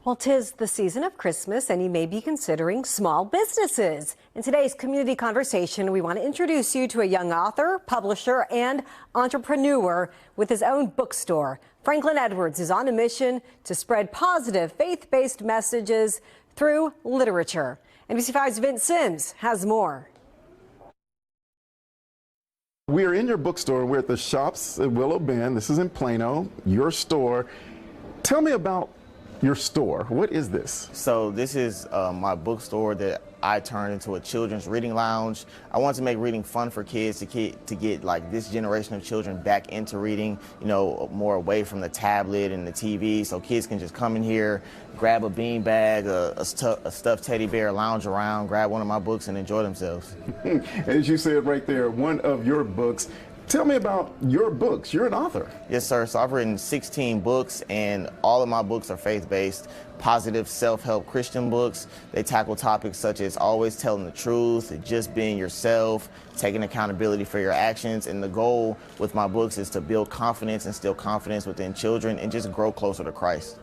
Well, 'tis the season of Christmas, and you may be considering small businesses. In today's community conversation, we want to introduce you to a young author, publisher, and entrepreneur with his own bookstore. Franklin Edwards is on a mission to spread positive, faith-based messages through literature. NBC5's Vince Sims has more. We are in your bookstore. We're at the Shops at Willow Bend. This is in Plano, your store. Tell me about your store. What is this? So this is my bookstore that I turned into a children's reading lounge. I wanted to make reading fun for kids to get like this generation of children back into reading, you know, more away from the tablet and the TV, so kids can just come in here, grab a bean bag, a stuffed teddy bear, lounge around, grab one of my books and enjoy themselves. As you said right there, one of your books. Tell me about your books. You're an author. Yes, sir. So I've written 16 books, and all of my books are faith-based, positive self-help Christian books. They tackle topics such as always telling the truth, just being yourself, taking accountability for your actions. And the goal with my books is to build confidence, instill confidence within children, and just grow closer to Christ.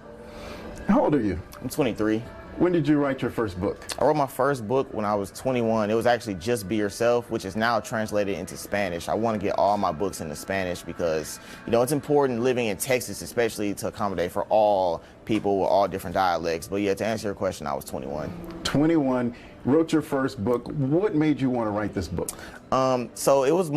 How old are you? I'm 23. When did you write your first book? I wrote my first book when I was 21. It was actually Just Be Yourself, which is now translated into Spanish. I want to get all my books into Spanish because, you know, it's important living in Texas, especially to accommodate for all people with all different dialects. But yeah, to answer your question, I was 21. 21, wrote your first book. What made you want to write this book? So it was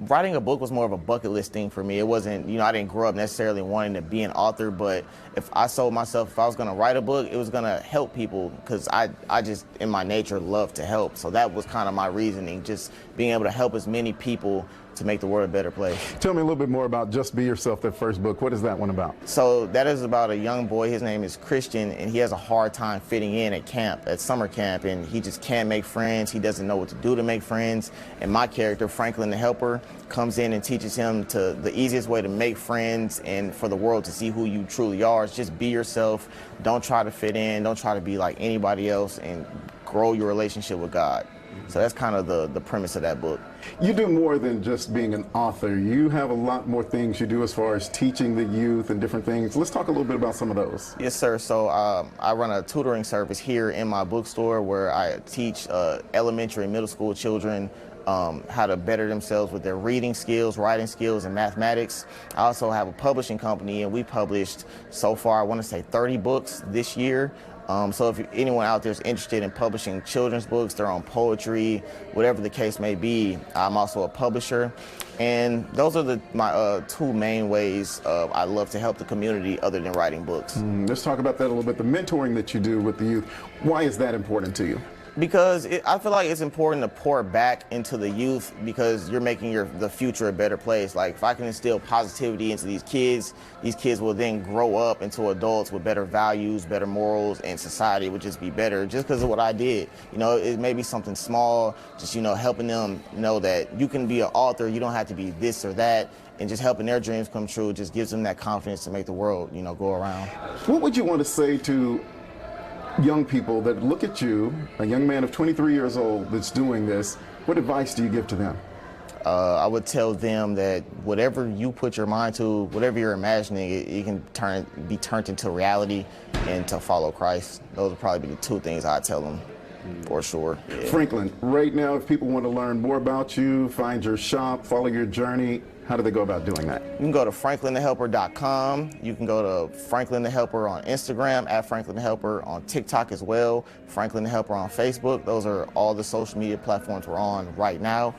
writing a book was more of a bucket list thing for me. It wasn't, you know, I didn't grow up necessarily wanting to be an author, but if I sold myself, if I was going to write a book, it was going to help people because I just, in my nature, love to help. So that was kind of my reasoning, just being able to help as many people to make the world a better place. Tell me a little bit more about Just Be Yourself, that first book. What is that one about? So that is about a young boy. His name is Christian, and he has a hard time fitting in at camp, at summer camp, and he just can't make friends. He doesn't know what to do to make friends. And my character, Franklin the Helper, comes in and teaches him the easiest way to make friends and for the world to see who you truly are is just be yourself. Don't try to fit in. Don't try to be like anybody else, and grow your relationship with God. So that's kind of the premise of that book. You do more than just being an author. You have a lot more things you do as far as teaching the youth and different things. Let's talk a little bit about some of those. Yes, sir. So I run a tutoring service here in my bookstore where I teach elementary and middle school children how to better themselves with their reading skills, writing skills, and mathematics. I also have a publishing company, and we published so far, I want to say 30 books this year. So if anyone out there is interested in publishing children's books, their own poetry, whatever the case may be, I'm also a publisher. And those are my two main ways I love to help the community other than writing books. Let's talk about that a little bit. The mentoring that you do with the youth, why is that important to you? Because I feel like it's important to pour back into the youth because you're making the future a better place. Like if I can instill positivity into these kids will then grow up into adults with better values, better morals, and society would just be better just because of what I did. You know, it may be something small, just, you know, helping them know that you can be an author, you don't have to be this or that, and just helping their dreams come true just gives them that confidence to make the world, you know, go around. What would you want to say to young people that look at you, a young man of 23 years old that's doing this? What advice do you give to them? I would tell them that whatever you put your mind to, whatever you're imagining, it can be turned into reality, and to follow Christ. Those would probably be the two things I'd tell them for sure. Yeah. Franklin, right now, if people want to learn more about you, find your shop, follow your journey, how do they go about doing that? You can go to franklinthehelper.com. You can go to Franklin the Helper on Instagram, at Franklin the Helper, on TikTok as well, Franklin the Helper on Facebook. Those are all the social media platforms we're on right now.